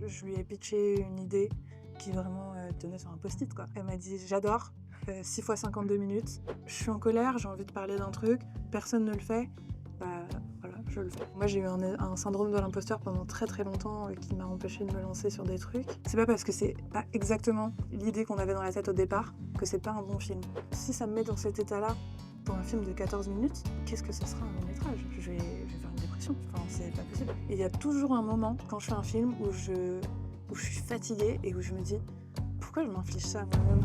je lui ai pitché une idée qui vraiment tenait sur un post-it, quoi. Elle m'a dit: «J'adore, 6 fois 52 minutes, je suis en colère, j'ai envie de parler d'un truc, personne ne le fait, bah voilà, je le fais». Moi, j'ai eu un syndrome de l'imposteur pendant très très longtemps qui m'a empêchée de me lancer sur des trucs. C'est pas parce que c'est pas exactement l'idée qu'on avait dans la tête au départ que c'est pas un bon film. Si ça me met dans cet état-là, dans un film de 14 minutes, qu'est-ce que ça sera un long métrage? Je vais faire une dépression, enfin c'est pas possible. Et il y a toujours un moment quand je fais un film où je suis fatiguée et où je me dis: «Pourquoi je m'inflige ça à moi-même?»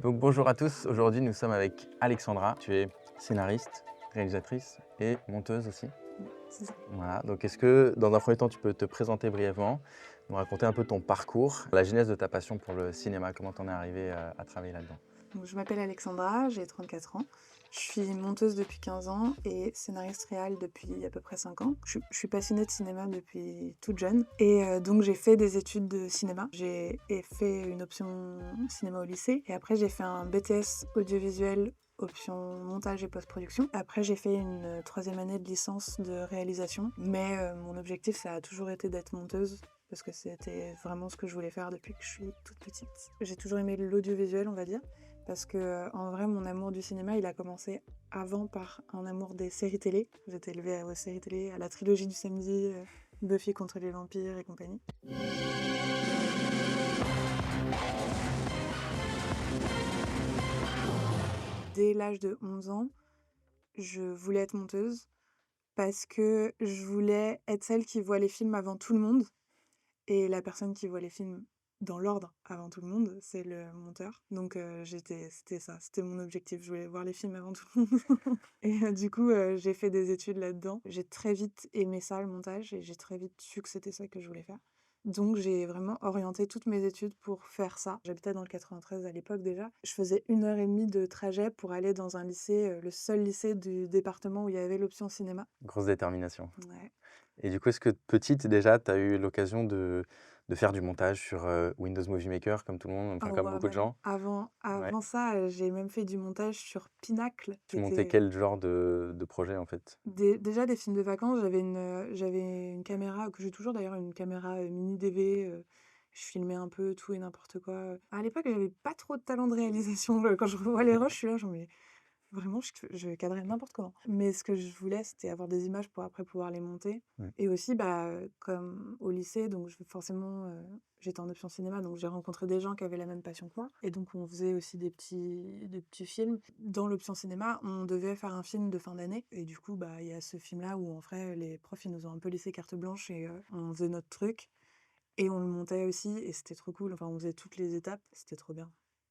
Donc bonjour à tous, aujourd'hui nous sommes avec Alexandra. Tu es scénariste, réalisatrice et monteuse aussi. C'est ça. Voilà, donc est-ce que dans un premier temps tu peux te présenter brièvement, nous raconter un peu ton parcours, la genèse de ta passion pour le cinéma, comment t'en es arrivée à travailler là-dedans? Donc, je m'appelle Alexandra, j'ai 34 ans. Je suis monteuse depuis 15 ans et scénariste réal depuis à peu près 5 ans. Je suis passionnée de cinéma depuis toute jeune et donc j'ai fait des études de cinéma. J'ai fait une option cinéma au lycée et après j'ai fait un BTS audiovisuel option montage et post-production. Après j'ai fait une troisième année de licence de réalisation, mais mon objectif ça a toujours été d'être monteuse parce que c'était vraiment ce que je voulais faire depuis que je suis toute petite. J'ai toujours aimé l'audiovisuel, on va dire. Parce que en vrai, mon amour du cinéma, il a commencé avant par un amour des séries télé. J'étais élevée aux séries télé, à la trilogie du samedi, Buffy contre les vampires et compagnie. Dès l'âge de 11 ans, je voulais être monteuse parce que je voulais être celle qui voit les films avant tout le monde. Et la personne qui voit les films dans l'ordre avant tout le monde, c'est le monteur. Donc c'était ça, c'était mon objectif. Je voulais voir les films avant tout le monde. Et du coup, j'ai fait des études là-dedans. J'ai très vite aimé ça, le montage, et j'ai très vite su que c'était ça que je voulais faire. Donc j'ai vraiment orienté toutes mes études pour faire ça. J'habitais dans le 93 à l'époque déjà. Je faisais 1 heure et demie de trajet pour aller dans un lycée, le seul lycée du département où il y avait l'option cinéma. Grosse détermination. Ouais. Et du coup, est-ce que petite déjà, tu as eu l'occasion de faire du montage sur Windows Movie Maker comme tout le monde, enfin Oh comme ouais, beaucoup de même gens? avant Ouais. avant ça, j'ai même fait du montage sur Pinacle, qui Tu montais était quel genre de projet en fait? déjà des films de vacances. J'avais une caméra, que j'ai toujours d'ailleurs, une caméra, mini DV, je filmais un peu tout et n'importe quoi. À l'époque, j'avais pas trop de talent de réalisation, quand je revois les rushs, je suis là genre: «Mais vraiment, je cadrais n'importe comment». Mais ce que je voulais, c'était avoir des images pour après pouvoir les monter. Ouais. Et aussi, bah, comme au lycée, donc forcément, j'étais en option cinéma, donc j'ai rencontré des gens qui avaient la même passion que moi. Et donc on faisait aussi des petits films. Dans l'option cinéma, on devait faire un film de fin d'année. Et du coup, bah, il y a ce film-là où en vrai, les profs, ils nous ont un peu laissé carte blanche et on faisait notre truc. Et on le montait aussi, et c'était trop cool. Enfin, on faisait toutes les étapes, c'était trop bien.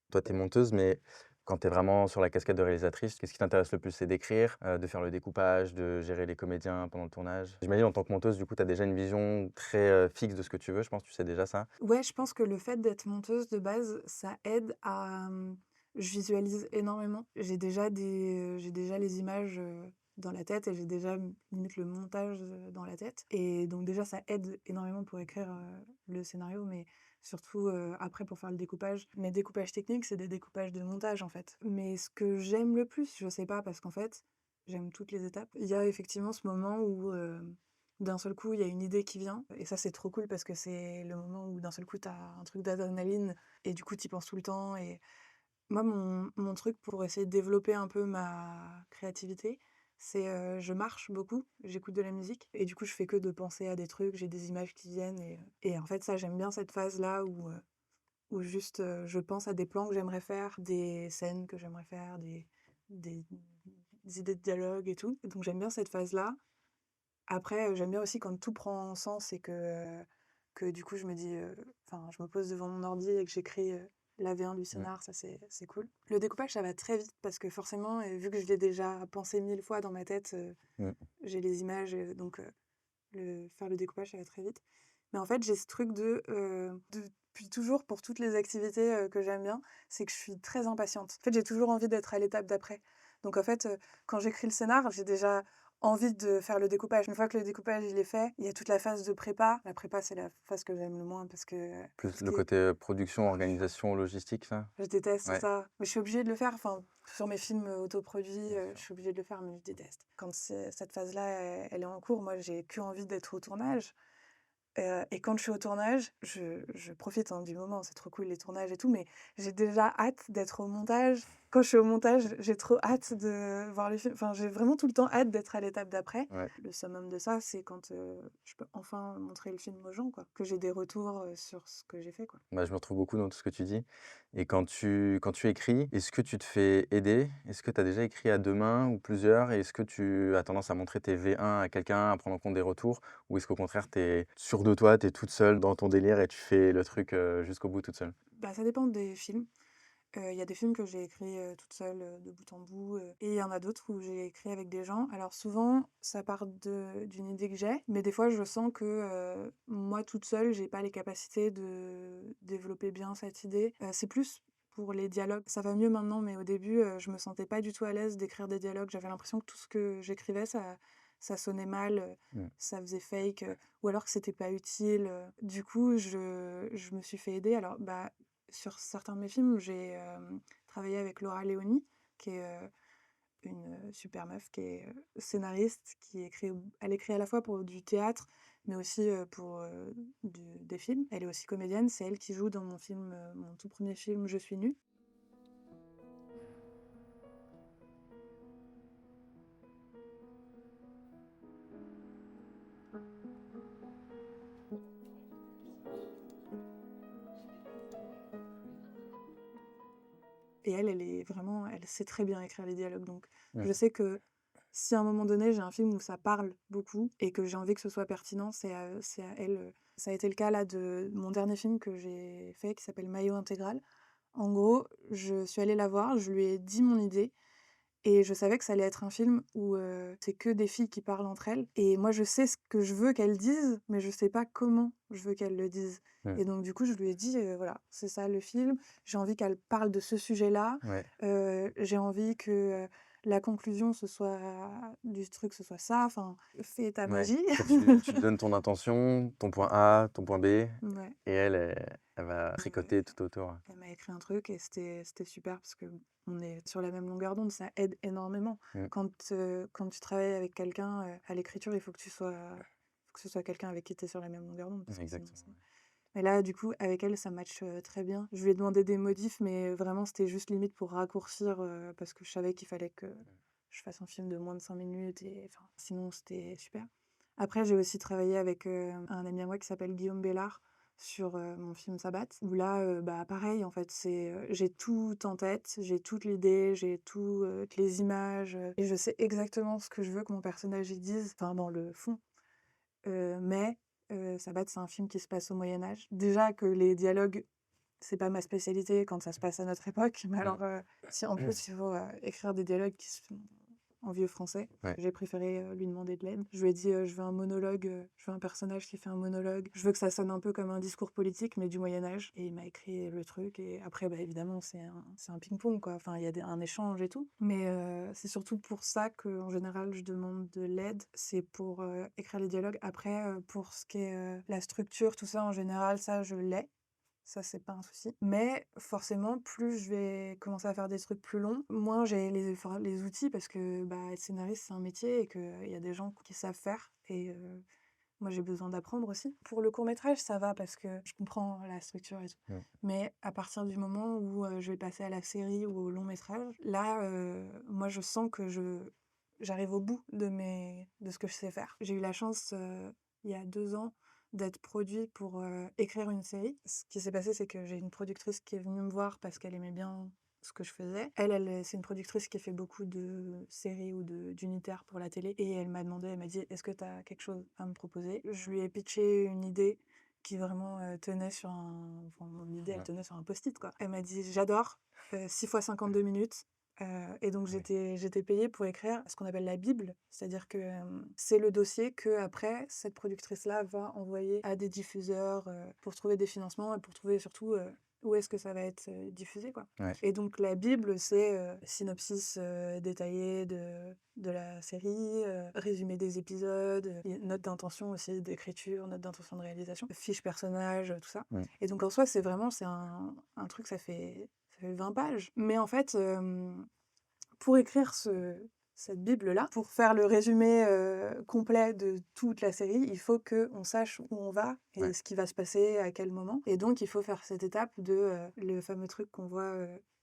Toi, tu es monteuse, mais quand tu es vraiment sur la casquette de réalisatrice, qu'est-ce qui t'intéresse le plus? C'est d'écrire, de faire le découpage, de gérer les comédiens pendant le tournage? J'imagine en tant que monteuse, du coup, tu as déjà une vision très, fixe de ce que tu veux, je pense, tu sais déjà ça? Ouais, je pense que le fait d'être monteuse de base, ça aide à, je visualise énormément. J'ai déjà les images, dans la tête, et j'ai déjà limite le montage, dans la tête. Et donc déjà ça aide énormément pour écrire, le scénario, mais surtout, après pour faire le découpage. Mes découpages techniques, c'est des découpages de montage, en fait. Mais ce que j'aime le plus, je sais pas, parce qu'en fait, j'aime toutes les étapes. Il y a effectivement ce moment où, d'un seul coup, il y a une idée qui vient, et ça, c'est trop cool parce que c'est le moment où d'un seul coup, t'as un truc d'adrénaline et du coup, t'y penses tout le temps. Et moi, mon truc pour essayer de développer un peu ma créativité, c'est je marche beaucoup, j'écoute de la musique et du coup, je fais que de penser à des trucs, j'ai des images qui viennent. Et en fait, ça, j'aime bien cette phase-là où juste je pense à des plans que j'aimerais faire, des scènes que j'aimerais faire, des idées de dialogue et tout. Donc, j'aime bien cette phase-là. Après, j'aime bien aussi quand tout prend sens et que du coup je me dis, enfin je me pose devant mon ordi et que j'écris, l'AV1 du Ouais. scénar, ça c'est cool. Le découpage, ça va très vite parce que forcément, vu que je l'ai déjà pensé 1000 fois dans ma tête, Mmh. j'ai les images, donc faire le découpage, ça va très vite. Mais en fait, j'ai ce truc depuis toujours, pour toutes les activités, que j'aime bien, c'est que je suis très impatiente. En fait, j'ai toujours envie d'être à l'étape d'après. Donc en fait, quand j'écris le scénar, j'ai déjà envie de faire le découpage. Une fois que le découpage il est fait, il y a toute la phase de prépa. La prépa, c'est la phase que j'aime le moins parce que tout Plus ce le qui est côté, production, organisation, logistique, ça? je déteste Ouais. ça, mais je suis obligée de le faire. Enfin, sur mes films, autoproduits, Bien je sûr. suis obligée de le faire, mais je déteste. Quand cette phase-là, elle est en cours, moi, j'ai qu'envie d'être au tournage. Et quand je suis au tournage, je profite, hein, du moment, c'est trop cool les tournages et tout, mais j'ai déjà hâte d'être au montage. Quand je suis au montage, j'ai trop hâte de voir le film. Enfin, j'ai vraiment tout le temps hâte d'être à l'étape d'après. Ouais. Le summum de ça, c'est quand, je peux enfin montrer le film aux gens, quoi. Que j'ai des retours, sur ce que j'ai fait, quoi. Bah, je me retrouve beaucoup dans tout ce que tu dis et quand tu écris, est-ce que tu te fais aider? Est-ce que tu as déjà écrit à 2 mains ou plusieurs? Et est-ce que tu as tendance à montrer tes V1 à quelqu'un, à prendre en compte des retours? Ou est-ce qu'au contraire, tu es sûre de toi, tu es toute seule dans ton délire et tu fais le truc, jusqu'au bout toute seule? Bah, ça dépend des films. Il y a des films que j'ai écrits, toute seule, de bout en bout, et il y en a d'autres où j'ai écrit avec des gens. Alors souvent, ça part d'une idée que j'ai, mais des fois je sens que, moi toute seule, j'ai pas les capacités de développer bien cette idée. C'est plus pour les dialogues. Ça va mieux maintenant, mais au début, je me sentais pas du tout à l'aise d'écrire des dialogues. J'avais l'impression que tout ce que j'écrivais, ça sonnait mal, Mmh. ça faisait fake, ou alors que c'était pas utile, Du coup, je me suis fait aider. Alors, bah, sur certains de mes films, j'ai travaillé avec Laura Leoni, qui est une super meuf, qui est scénariste, elle écrit à la fois pour du théâtre, mais aussi pour des films. Elle est aussi comédienne, c'est elle qui joue dans mon film, mon tout premier film, Je suis nue. Et elle sait très bien écrire les dialogues. Donc, Mmh. je sais que si à un moment donné, j'ai un film où ça parle beaucoup et que j'ai envie que ce soit pertinent, c'est à elle. Ça a été le cas là de mon dernier film que j'ai fait qui s'appelle Maillot intégral. En gros, je suis allée la voir, je lui ai dit mon idée et je savais que ça allait être un film où c'est que des filles qui parlent entre elles. Et moi, je sais ce que je veux qu'elles disent, mais je sais pas comment je veux qu'elles le disent. Mmh. Et donc, du coup, je lui ai dit, voilà, c'est ça le film. J'ai envie qu'elle parle de ce sujet-là. Ouais. J'ai envie que la conclusion, du truc, ce soit ça. Enfin, fais ta Ouais. magie. Toi, tu lui donnes ton intention, ton point A, ton point B et Ouais. elle va tricoter tout autour. Elle m'a écrit un truc et c'était super parce que on est sur la même longueur d'onde, ça aide énormément. Mmh. Quand tu travailles avec quelqu'un, à l'écriture, il faut que ce soit quelqu'un avec qui tu es sur la même longueur d'onde parce que sinon Exactement, c'est ouais. mais là, du coup, avec elle, ça match, très bien. Je lui ai demandé des modifs, mais vraiment, c'était juste limite pour raccourcir, parce que je savais qu'il fallait que je fasse un film de moins de 5 minutes et enfin, sinon c'était super. Après, j'ai aussi travaillé avec, un ami à moi qui s'appelle Guillaume Bellard sur, mon film Sabbat, où là, bah, pareil, en fait, j'ai tout en tête, j'ai toute l'idée, j'ai toutes les images, et je sais exactement ce que je veux que mon personnage y dise, enfin, dans le fond. Mais Sabbat, c'est un film qui se passe au Moyen Âge. Déjà que les dialogues, c'est pas ma spécialité quand ça se passe à notre époque, mais Mmh. alors, si en plus il faut, écrire des dialogues qui se font en vieux français, Ouais. j'ai préféré, lui demander de l'aide. Je lui ai dit, «Je veux un monologue, je veux un personnage qui fait un monologue. Je veux que ça sonne un peu comme un discours politique, mais du Moyen Âge», et il m'a écrit le truc et après, bah, évidemment, c'est un ping-pong, quoi. Enfin, il y a un échange et tout. Mais c'est surtout pour ça qu'en général, je demande de l'aide. C'est pour, écrire les dialogues. Après, pour ce qui est, la structure, tout ça, en général, ça, je l'ai. Ça, c'est pas un souci. Mais forcément, plus je vais commencer à faire des trucs plus longs, moins j'ai les outils parce que bah, être scénariste, c'est un métier et qu'il y a des gens qui savent faire. Et moi, j'ai besoin d'apprendre aussi. Pour le court-métrage, ça va parce que je comprends la structure et tout. Mmh. Mais à partir du moment où je vais passer à la série ou au long-métrage, là, moi, je sens que j'arrive au bout de ce que je sais faire. J'ai eu la chance, il y a 2 ans, d'être produit pour écrire une série. Ce qui s'est passé, c'est que j'ai une productrice qui est venue me voir parce qu'elle aimait bien ce que je faisais. C'est une productrice qui fait beaucoup de séries ou d'unitaires pour la télé. Et elle m'a demandé, elle m'a dit, est-ce que tu as quelque chose à me proposer? Je lui ai pitché une idée qui vraiment tenait sur un... Enfin, mon idée, elle Ouais. tenait sur un post-it, quoi. Elle m'a dit, j'adore, 6 fois 52 minutes. Et donc Ouais. j'étais payée pour écrire ce qu'on appelle la Bible, c'est-à-dire que c'est le dossier que après cette productrice-là va envoyer à des diffuseurs pour trouver des financements et pour trouver surtout où est-ce que ça va être, diffusé, quoi. Ouais. Et donc la Bible, c'est, synopsis, détaillé de la série, résumé des épisodes, et notes d'intention aussi, d'écriture, notes d'intention de réalisation, fiches personnages, tout ça. Mmh. Et donc en soi, c'est un truc, ça fait 20 pages. Mais en fait, pour écrire cette Bible-là, pour faire le résumé complet de toute la série, il faut qu'on sache où on va Ouais. et ce qui va se passer à quel moment. Et donc, il faut faire cette étape de le fameux truc qu'on voit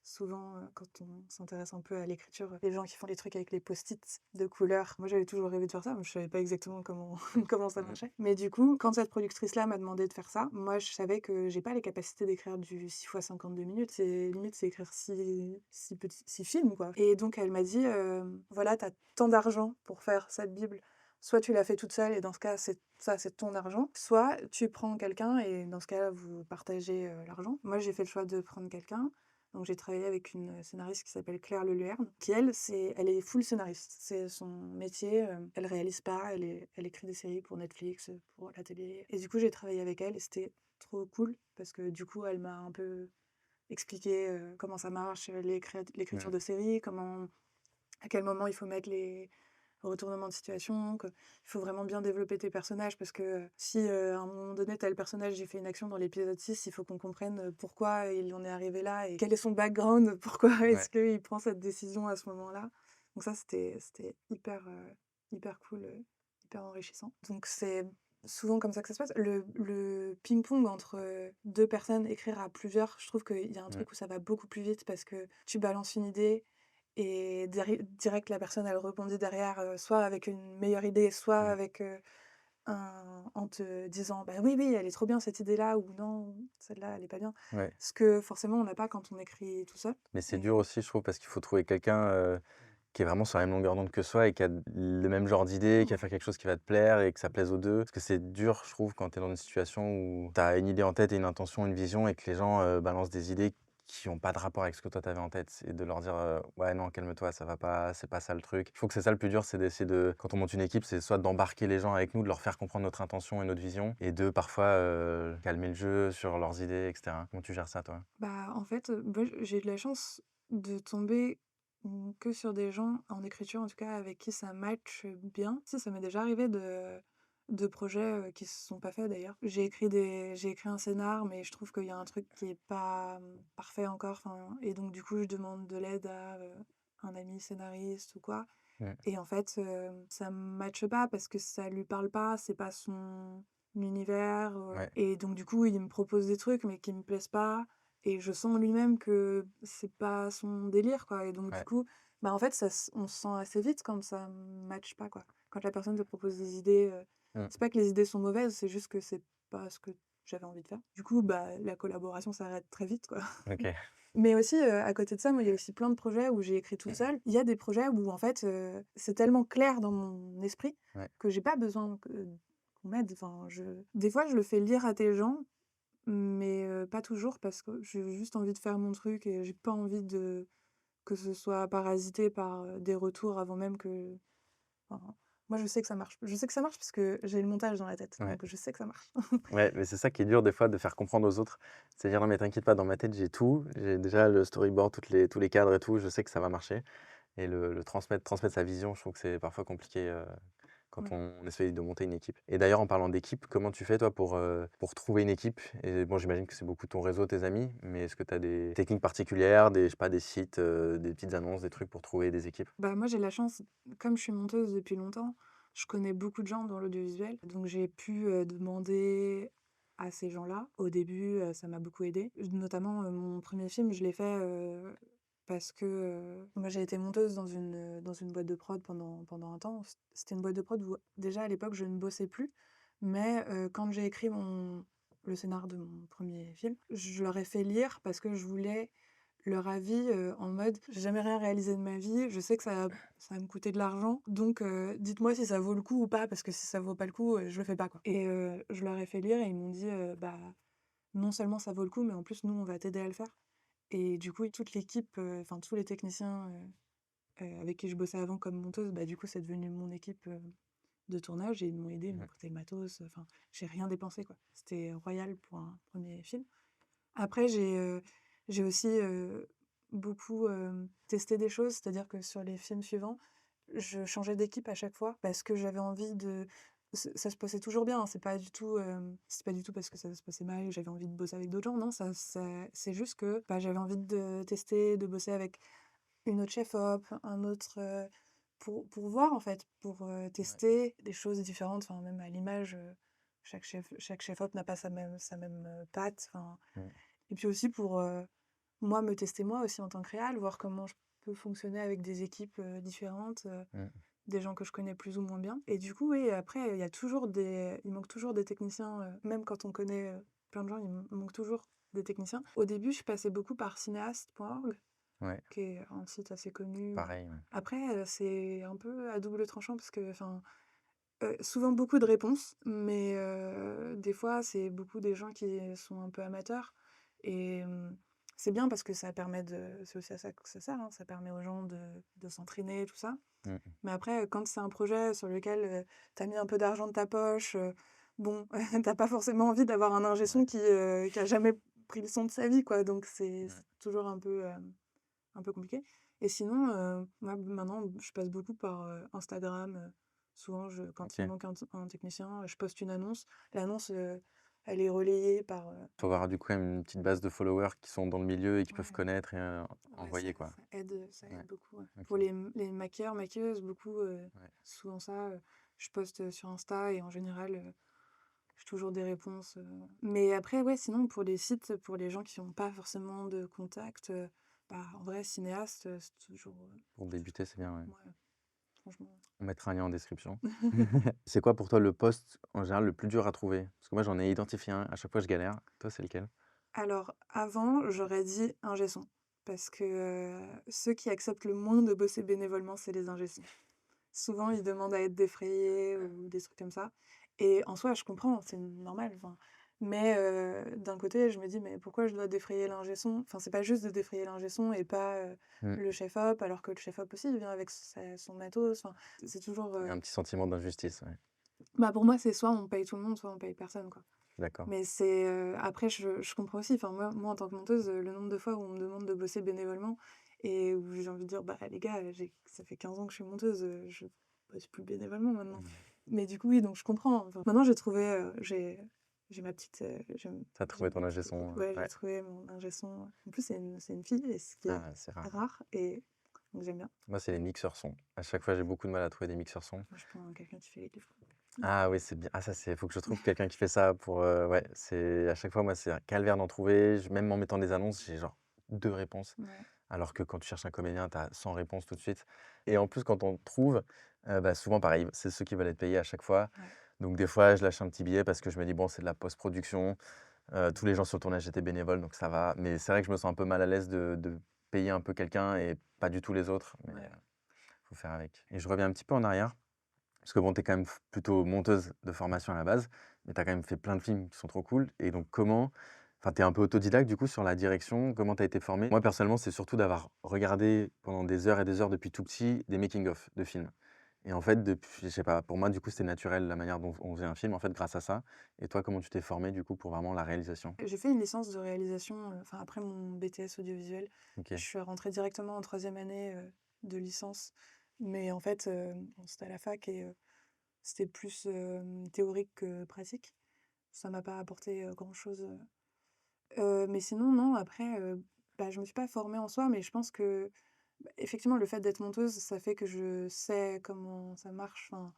souvent quand on s'intéresse un peu à l'écriture, les gens qui font des trucs avec les post-it de couleurs. Moi, j'avais toujours rêvé de faire ça, mais je savais pas exactement comment, comment ça Mmh. marchait. Mais du coup, quand cette productrice-là m'a demandé de faire ça, moi, je savais que j'ai pas les capacités d'écrire du 6 fois 52 minutes. C'est limite, c'est écrire 6 films, quoi. Et donc, elle m'a dit, voilà, t'as tant d'argent pour faire cette Bible. Soit tu la fais toute seule, et dans ce cas, c'est ton argent. Soit tu prends quelqu'un, et dans ce cas-là, vous partagez l'argent. Moi, j'ai fait le choix de prendre quelqu'un. Donc j'ai travaillé avec une scénariste qui s'appelle Claire Leluerne, qui elle est full scénariste. C'est son métier. Elle réalise pas, elle écrit des séries pour Netflix, pour la télé. Et du coup, j'ai travaillé avec elle et c'était trop cool parce que du coup, elle m'a un peu expliqué comment ça marche, l'écriture Mmh. de séries, à quel moment il faut mettre les retournements de situation, qu'il faut vraiment bien développer tes personnages parce que si à un moment donné, tel personnage il fait une action dans l'épisode 6, il faut qu'on comprenne pourquoi il en est arrivé là et quel est son background, pourquoi Ouais. est-ce qu'il prend cette décision à ce moment-là. Donc ça, c'était hyper cool, hyper enrichissant. Donc c'est souvent comme ça que ça se passe. Le ping-pong entre deux personnes, écrire à plusieurs, je trouve qu'il y a un Mmh. truc où ça va beaucoup plus vite parce que tu balances une idée, et direct, la personne, elle rebondit derrière, soit avec une meilleure idée, soit Mmh. avec en te disant bah oui, oui, elle est trop bien cette idée-là, ou non, celle-là, elle est pas bien. Ouais. Ce que forcément, on n'a pas quand on écrit tout seul. Mais c'est dur Et aussi, je trouve, parce qu'il faut trouver quelqu'un, qui est vraiment sur la même longueur d'onde que soi et qui a le même genre d'idée, qui va faire quelque chose qui va te plaire et que ça plaise aux 2. Parce que c'est dur, je trouve, quand tu es dans une situation où tu as une idée en tête et une intention, une vision et que les gens, balancent des idées qui ont pas de rapport avec ce que toi tu avais en tête et de leur dire, «Ouais, non, calme-toi, ça va pas, c'est pas ça le truc». Je trouve que c'est ça le plus dur, c'est d'essayer de quand on monte une équipe, c'est soit d'embarquer les gens avec nous, de leur faire comprendre notre intention et notre vision et de parfois, calmer le jeu sur leurs idées et cetera. Comment tu gères ça, toi? bah, en fait, moi, j'ai eu de la chance de tomber, que sur des gens, en écriture en tout cas, avec qui ça match bien. Si, ça m'est déjà arrivé de projets, qui se sont pas faits d'ailleurs. J'ai écrit un scénar, mais je trouve qu'il y a un truc qui est pas, parfait encore, enfin, et donc du coup, je demande de l'aide à, un ami scénariste ou quoi. Mmh. Et en fait, ça matche pas parce que ça lui parle pas, c'est pas son univers, Ouais, et donc du coup, il me propose des trucs mais qui me plaisent pas, et je sens lui-même que c'est pas son délire, quoi. Et donc du ouais. coup, bah, en fait, on se sent assez vite quand ça matche pas, quoi. Quand la personne te propose des idées, Mmh. c'est pas que les idées sont mauvaises, c'est juste que c'est pas ce que j'avais envie de faire. Du coup, bah, la collaboration s'arrête très vite, quoi. OK. Mais aussi, à côté de ça, moi, il y a aussi plein de projets où j'ai écrit toute seule. Il y a des projets où, en fait, c'est tellement clair dans mon esprit Ouais. que j'ai pas besoin qu'on m'aide. Enfin, des fois, je le fais lire à des gens, mais pas toujours parce que j'ai juste envie de faire mon truc et j'ai pas envie que ce soit parasité par, des retours avant même que enfin, moi, je sais que ça marche. Je sais que ça marche parce que j'ai le montage dans la tête, Ouais. donc je sais que ça marche. Ouais, mais c'est ça qui est dur des fois de faire comprendre aux autres. C'est dire: «Non mais t'inquiète pas, dans ma tête j'ai tout, j'ai déjà le storyboard, tous les cadres et tout, je sais que ça va marcher» et le transmettre sa vision, je trouve que c'est parfois compliqué, quand Ouais. on essaye de monter une équipe. Et d'ailleurs en parlant d'équipe, comment tu fais toi pour trouver une équipe? Et bon, j'imagine que c'est beaucoup ton réseau, tes amis, mais est-ce que tu as des techniques particulières, des je sais pas, des sites, des petites annonces, des trucs pour trouver des équipes? Bah, moi, j'ai de la chance, comme je suis monteuse depuis longtemps, je connais beaucoup de gens dans l'audiovisuel, donc j'ai pu, demander à ces gens-là. Au début, ça m'a beaucoup aidée. Notamment, mon premier film, je l'ai fait, parce que, moi, j'ai été monteuse dans une boîte de prod pendant un temps. C'était une boîte de prod où, déjà, à l'époque, je ne bossais plus, mais quand j'ai écrit le scénar de mon premier film, je leur ai fait lire parce que je voulais leur avis, en mode: «J'ai jamais rien réalisé de ma vie, je sais que ça va me coûter de l'argent, donc dites-moi si ça vaut le coup ou pas, parce que si ça vaut pas le coup, je le fais pas, quoi». Et je leur ai fait lire et ils m'ont dit, «Bah, non seulement ça vaut le coup, mais en plus nous, on va t'aider à le faire». Et du coup, toute l'équipe, enfin tous les techniciens, avec qui je bossais avant comme monteuse, bah, du coup, c'est devenu mon équipe, de tournage, et ils m'ont aidée, ils m'ont Mmh. prêté le matos, enfin, j'ai rien dépensé, quoi. C'était royal pour un premier film. Après j'ai aussi, beaucoup, testé des choses, c'est-à-dire que sur les films suivants, je changeais d'équipe à chaque fois parce que j'avais envie de ça se passait toujours bien, hein, c'est pas du tout parce que ça se passait mal et que j'avais envie de bosser avec d'autres gens, non, ça c'est juste que, bah, j'avais envie de tester, de bosser avec une autre chef op, un autre, pour voir en fait, pour, Ouais. tester des choses différentes, enfin même à l'image, chaque chef op n'a pas sa même, patte, enfin Mmh. et puis aussi pour, moi me tester moi aussi en tant que réal, voir comment je peux fonctionner avec des équipes, différentes, Mmh. des gens que je connais plus ou moins bien et du coup, oui, après, il manque toujours des techniciens, même quand on connaît, plein de gens, il manque toujours des techniciens. Au début, je passais beaucoup par cinéaste.org, Ouais, qui est un site assez connu. pareil, ouais. Après, c'est un peu à double tranchant parce que, enfin, souvent beaucoup de réponses, mais des fois, c'est beaucoup des gens qui sont un peu amateurs et c'est bien parce que ça permet de c'est aussi à ça que ça sert, hein, ça permet aux gens de s'entraîner, tout ça. Mmh. Mais après, quand c'est un projet sur lequel, tu as mis un peu d'argent de ta poche, bon, tu pas forcément envie d'avoir un ingé Ouais. son qui a jamais pris le son de sa vie, quoi, donc c'est Mmh. toujours un peu compliqué et sinon, moi maintenant je passe beaucoup par, Instagram, souvent quand il OK. manque un technicien, je poste une annonce. L'annonce, elle est relayée par, Faut avoir du coup quand même une petite base de followers qui sont dans le milieu et qui peuvent ouais, connaître et ouais, ça envoyer quoi. ça aide, ça Ouais, aide beaucoup, ouais. OK. Pour les maquilleurs, maquilleuses, beaucoup, Ouais. souvent ça, je poste, sur Insta et en général, j'ai toujours des réponses, mais après, ouais, sinon pour les sites, pour les gens qui ont pas forcément de contact, bah, en vrai cinéaste, c'est toujours, Pour débuter, c'est bien, ouais. ouais, franchement. On mettra un lien en description. C'est quoi pour toi le poste, en général, le plus dur à trouver? Parce que moi, j'en ai identifié un, à chaque fois je galère. Toi, c'est lequel? Alors avant, j'aurais dit ingé son parce que, ceux qui acceptent le moins de bosser bénévolement, c'est les ingé sons. Souvent, ils demandent à être défrayés ou des trucs comme ça et en soi, je comprends, c'est normal, enfin, mais d'un côté, je me dis: «Mais pourquoi je dois défrayer l'ingé son?» Enfin, c'est pas juste de défrayer l'ingé son et pas, Mmh. le chef op, alors que le chef op aussi, il vient avec son matos, enfin, c'est toujours, Il y a un petit sentiment d'injustice, ouais. bah, pour moi, c'est soit on paye tout le monde, soit on paye personne, quoi. Je suis d'accord. Mais c'est, après je comprends aussi, enfin moi en tant que monteuse, le nombre de fois où on me demande de bosser bénévolement et où j'ai envie de dire: «Bah les gars, ça fait 15 ans que je suis monteuse, je bosse plus bénévolement maintenant». Mmh. Mais du coup oui, donc je comprends, enfin maintenant j'ai trouvé, j'ai ma petite, Tu as trouvé ton ingé son, ouais, j'ai ouais. trouvé mon ingé son. En plus c'est une fille et ce qui est Ah, c'est rare. rare et donc j'aime bien. Moi, c'est les mixeurs son. À chaque fois, j'ai beaucoup de mal à trouver des mixeurs son. Moi je prends quelqu'un qui fait les livres. Ah oui, c'est bien. Ah ça, c'est faut que je trouve quelqu'un qui fait ça pour, ouais, c'est à chaque fois, moi, c'est un calvaire d'en trouver. Je même en mettant des annonces, j'ai genre 2 réponses. Ouais, Alors que quand tu cherches un comédien, tu as 100 réponses tout de suite et en plus, quand on trouve, bah, souvent pareil, c'est ceux qui veulent être payés à chaque fois. ouais, Donc des fois, je lâche un petit billet parce que je me dis: «Bon, c'est de la post-production». Tous les gens sur le tournage étaient bénévoles, donc ça va. Mais c'est vrai que je me sens un peu mal à l'aise de payer un peu quelqu'un et pas du tout les autres, mais ouais. faut faire avec. Et je reviens un petit peu en arrière, parce que bon, tu es quand même plutôt monteuse de formation à la base, mais tu as quand même fait plein de films qui sont trop cool. Et donc comment enfin, tu es un peu autodidacte du coup sur la direction, comment tu as été formée? Moi personnellement, c'est surtout d'avoir regardé pendant des heures et des heures depuis tout petit des making of de films. Et en fait, depuis je sais pas, pour moi du coup, c'était naturel la manière dont on faisait un film en fait grâce à ça. Et toi, comment tu t'es formée du coup pour vraiment la réalisation? J'ai fait une licence de réalisation, enfin après mon BTS audiovisuel. Je OK. suis rentrée directement en troisième année, de licence. Mais en fait, bon, c'était à la fac et c'était plus, théorique que pratique. Ça m'a pas apporté, grand-chose, mais sinon non, après, bah, je me suis pas formée en soi, mais je pense que, bah, effectivement, le fait d'être monteuse, ça fait que je sais comment ça marche. Enfin,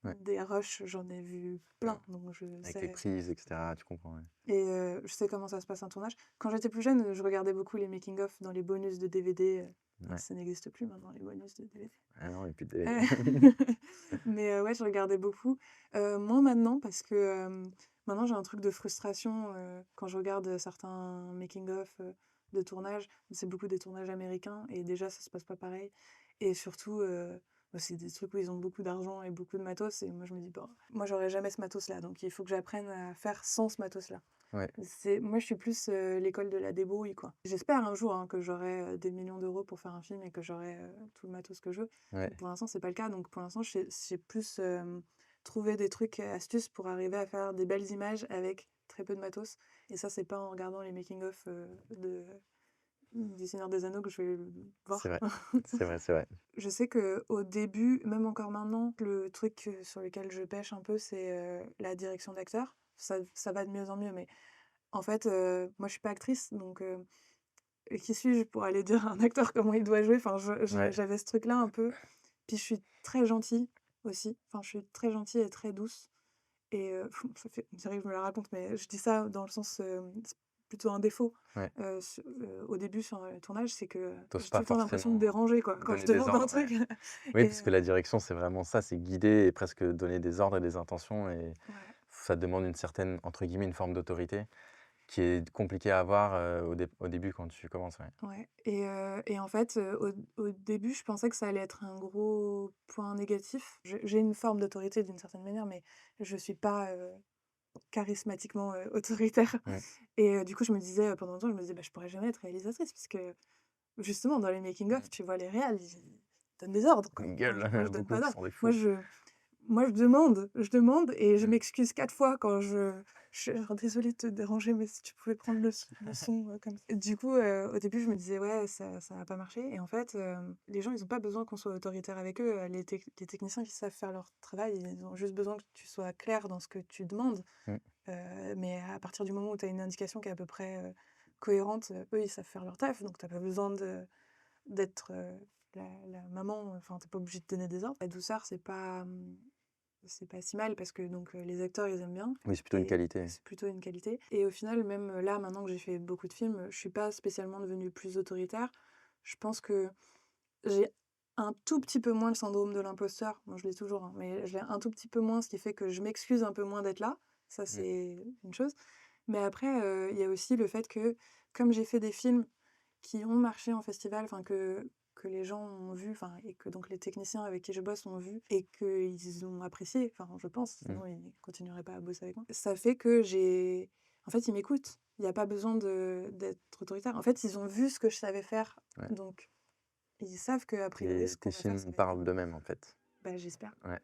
Ouais. des rushs, j'en ai vu Mmh. plein, donc je Avec les sais. prises et cetera, tu comprends, ouais. Et je sais comment ça se passe un tournage. Quand j'étais plus jeune, je regardais beaucoup les making of dans les bonus de DVD, bon Ouais. ça n'existe plus maintenant les bonus de DVD. Ah non et puis des Heu, mais ouais, je regardais beaucoup. Moins maintenant parce que, maintenant j'ai un truc de frustration, quand je regarde, certains making of, de tournage. C'est beaucoup des tournages américains et déjà ça se passe pas pareil et surtout, bah, c'est des trucs où ils ont beaucoup d'argent et beaucoup de matos et moi je me dis: «Bah, moi j'aurais jamais ce matos-là, donc il faut que j'apprenne à faire sans ce matos-là». ouais, Moi je suis plus, l'école de la débrouille, quoi. J'espère un jour, hein, que j'aurai, des millions d'euros pour faire un film et que j'aurai, tout le matos que je veux. ouais, Mais pour l'instant, c'est pas le cas, donc pour l'instant, j'ai plus, trouvé des trucs et astuces pour arriver à faire des belles images avec très peu de matos Et ça, c'est pas en regardant les making of, du Seigneur des Anneaux que je vais le C'est voir. vrai, c'est vrai, c'est vrai. Je sais qu'au début, même encore maintenant, le truc, sur lequel je pêche un peu, c'est, la direction d'acteur. Ça va de mieux en mieux, mais en fait, moi je suis pas actrice, donc qui suis-je pour aller dire à un acteur comment il doit jouer? Enfin, Ouais, j'avais ce truc-là un peu. Puis je suis très gentille aussi, enfin je suis très gentille et très douce et ça fait on dirait que je me la raconte, mais je dis ça dans le sens, c'est plutôt un défaut, ouais. au début sur le tournage, c'est que Tu j'ai tout pas le temps l'impression de forcément déranger quoi, quand je donner des demande un ordres, ouais. truc Oui, et parce que la direction, c'est vraiment ça, c'est guider et presque donner des ordres et des intentions et ouais. ça demande une certaine, entre guillemets, «une forme d'autorité» qui est compliquée à avoir, au début quand tu commences, ouais. Ouais et en fait, au début, je pensais que ça allait être un gros point négatif. J'ai une forme d'autorité d'une certaine manière, mais je suis pas, charismatiquement, autoritaire Ouais. et du coup, je me disais, pendant longtemps, je me disais: «Bah, je pourrais jamais être réalisatrice» puisque justement dans les making of, Mmh. tu vois les réals, ils donnent des ordres, quoi. Ils Moi, gueulent, je donne beaucoup, pas ce d'ordre. sont des Moi, fous. je Moi, je demande et je Mmh. m'excuse 4 fois quand je suis: «Alors désolée de te déranger, mais si tu pouvais prendre le son, comme ça». Du coup, au début, je me disais: «Ouais, ça va pas marcher» et en fait, les gens, ils ont pas besoin qu'on soit autoritaire avec eux, les techniciens qui savent faire leur travail, ils ont juste besoin que tu sois clair dans ce que tu demandes, Mmh. mais à partir du moment où tu as une indication qui est à peu près, cohérente, eux, ils savent faire leur taf, donc tu as pas besoin d'être, la maman, enfin, tu pas obligé de donner des ordres. La douceur, c'est pas si mal parce que donc les acteurs, ils aiment bien Oui, c'est plutôt une et qualité. c'est plutôt une qualité et au final, même, là, maintenant que j'ai fait beaucoup de films, je suis pas spécialement devenue plus autoritaire. Je pense que j'ai un tout petit peu moins le syndrome de l'imposteur. Moi, je l'ai toujours, hein, mais je l'ai un tout petit peu moins, ce qui fait que je m'excuse un peu moins d'être là. Ça, Mmh. c'est une chose. Mais après, il y a aussi le fait que, comme j'ai fait des films qui ont marché en festival, enfin que les gens ont vu, enfin et que donc les techniciens avec qui je bosse ont vu et qu'ils ont apprécié, enfin je pense, Mmh. sinon ils continueraient pas à bosser avec moi. Ça fait que en fait, ils m'écoutent. Il y a pas besoin d'être autoritaire. En fait, ils ont vu ce que je savais faire, Ouais. donc ils savent qu'a priori ce Tes qu'on va faire, ça films va être bien. parlent d'eux-mêmes, en fait. Bah, j'espère. Ouais.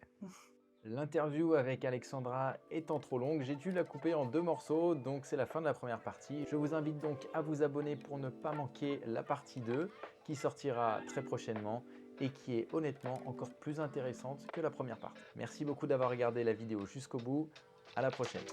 L'interview avec Alexandra étant trop longue, j'ai dû la couper en 2 morceaux, donc c'est la fin de la première partie. Je vous invite donc à vous abonner pour ne pas manquer la partie 2 qui sortira très prochainement et qui est honnêtement encore plus intéressante que la première partie. Merci beaucoup d'avoir regardé la vidéo jusqu'au bout, à la prochaine.